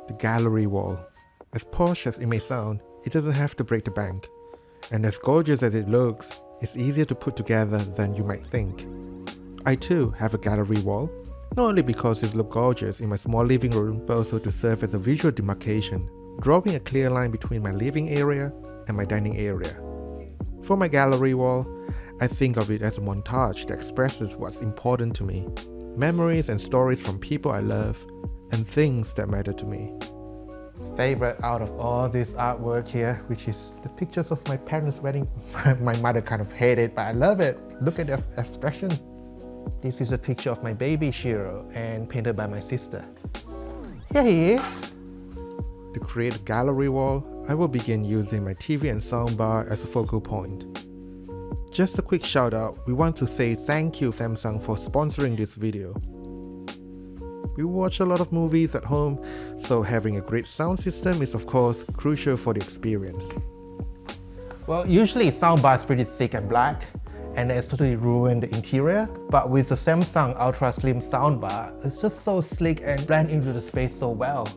The gallery wall. As posh as it may sound, it doesn't have to break the bank. And as gorgeous as it looks, it's easier to put together than you might think. I too have a gallery wall, not only because it looks gorgeous in my small living room, but also to serve as a visual demarcation, drawing a clear line between my living area and my dining area. For my gallery wall, I think of it as a montage that expresses what's important to me, memories and stories from people I love, and things that matter to me. Favorite out of all this artwork here, which is the pictures of my parents' wedding. My mother kind of hated it, but I love it. Look at the expression. This is a picture of my baby Shiro and painted by my sister. Here he is. To create a gallery wall, I will begin using my TV and soundbar as a focal point. Just a quick shout out, we want to say thank you Samsung for sponsoring this video. We watch a lot of movies at home, so having a great sound system is of course crucial for the experience. Well, usually soundbar is pretty thick and black, and it's totally ruined the interior, but with the Samsung Ultra Slim soundbar, it's just so slick and blend into the space so well.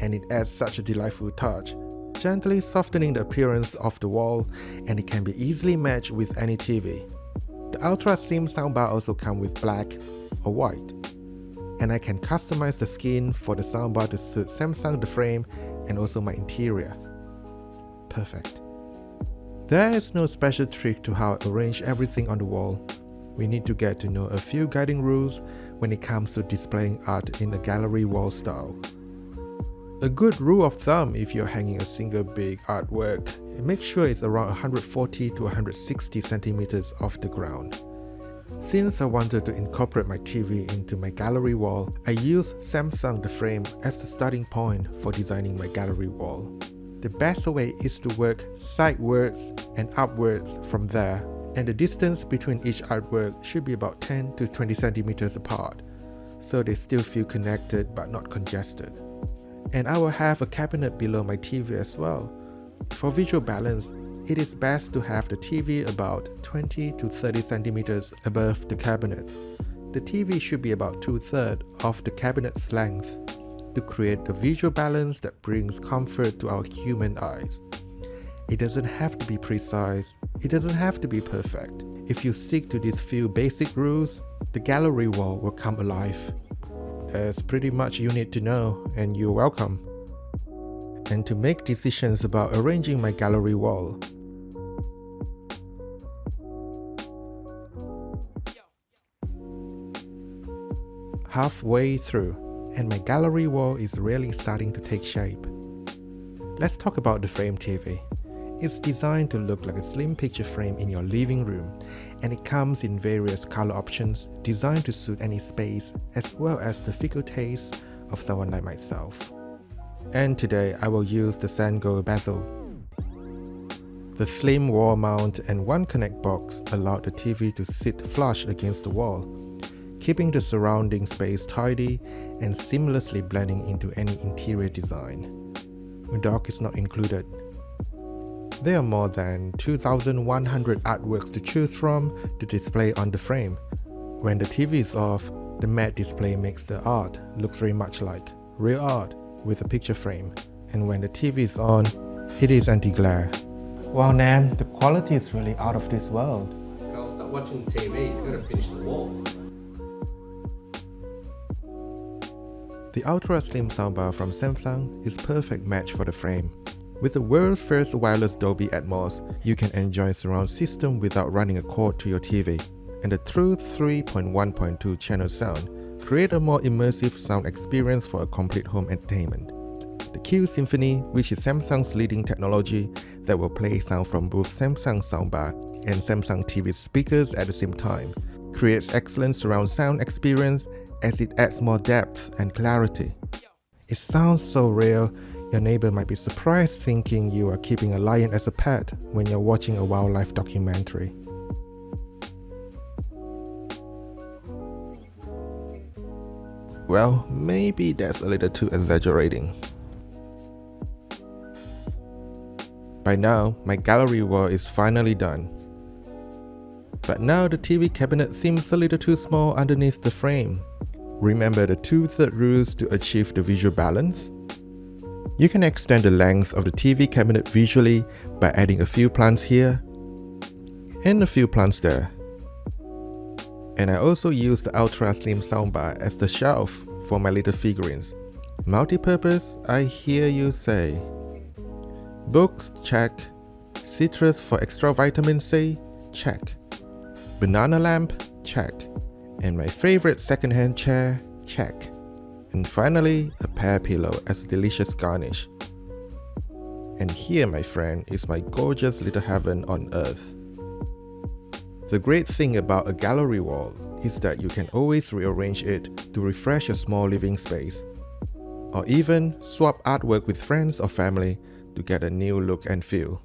And it adds such a delightful touch, gently softening the appearance of the wall, and it can be easily matched with any TV. The Ultra Slim soundbar also comes with black or white, and I can customize the skin for the soundbar to suit Samsung the frame and also my interior. Perfect. There is no special trick to how I arrange everything on the wall. We need to get to know a few guiding rules when it comes to displaying art in a gallery wall style. A good rule of thumb if you're hanging a single big artwork, make sure it's around 140 to 160 centimeters off the ground. Since I wanted to incorporate my TV into my gallery wall, I used Samsung the frame as the starting point for designing my gallery wall. The best way is to work sidewards and upwards from there, and the distance between each artwork should be about 10 to 20 centimeters apart, so they still feel connected but not congested. And I will have a cabinet below my TV as well. For visual balance, it is best to have the TV about 20 to 30 centimeters above the cabinet. The TV should be about 2/3 of the cabinet's length to create the visual balance that brings comfort to our human eyes. It doesn't have to be precise, it doesn't have to be perfect. If you stick to these few basic rules, the gallery wall will come alive. There's pretty much you need to know, and you're welcome. And to make decisions about arranging my gallery wall, halfway through, and my gallery wall is really starting to take shape. Let's talk about the frame TV. It's designed to look like a slim picture frame in your living room, and it comes in various color options designed to suit any space as well as the fickle taste of someone like myself. And today I will use the sand gold bezel. The slim wall mount and one connect box allow the TV to sit flush against the wall, keeping the surrounding space tidy and seamlessly blending into any interior design. A dock is not included. There are more than 2,100 artworks to choose from to display on the frame. When the TV is off, the matte display makes the art look very much like real art with a picture frame. And when the TV is on, it is anti-glare. Wow, Nan, the quality is really out of this world. I'll stop watching TV, he's got to finish the wall. The Ultra Slim soundbar from Samsung is perfect match for the frame. With the world's first wireless Dolby Atmos, you can enjoy surround system without running a cord to your TV. And the true 3.1.2 channel sound create a more immersive sound experience for a complete home entertainment. The Q Symphony, which is Samsung's leading technology that will play sound from both Samsung soundbar and Samsung TV speakers at the same time, creates excellent surround sound experience as it adds more depth and clarity. It sounds so real, your neighbor might be surprised thinking you are keeping a lion as a pet when you're watching a wildlife documentary. Well, maybe that's a little too exaggerating. By now, my gallery wall is finally done. But now the TV cabinet seems a little too small underneath the frame. Remember the 2/3 rules to achieve the visual balance? You can extend the length of the TV cabinet visually by adding a few plants here and a few plants there. And I also use the ultra slim soundbar as the shelf for my little figurines. Multi-purpose, I hear you say. Books, check. Citrus for extra vitamin C, check. Banana lamp, check. And my favorite second-hand chair, check. And finally, a pear pillow as a delicious garnish. And here, my friend, is my gorgeous little heaven on earth. The great thing about a gallery wall is that you can always rearrange it to refresh your small living space, or even swap artwork with friends or family to get a new look and feel.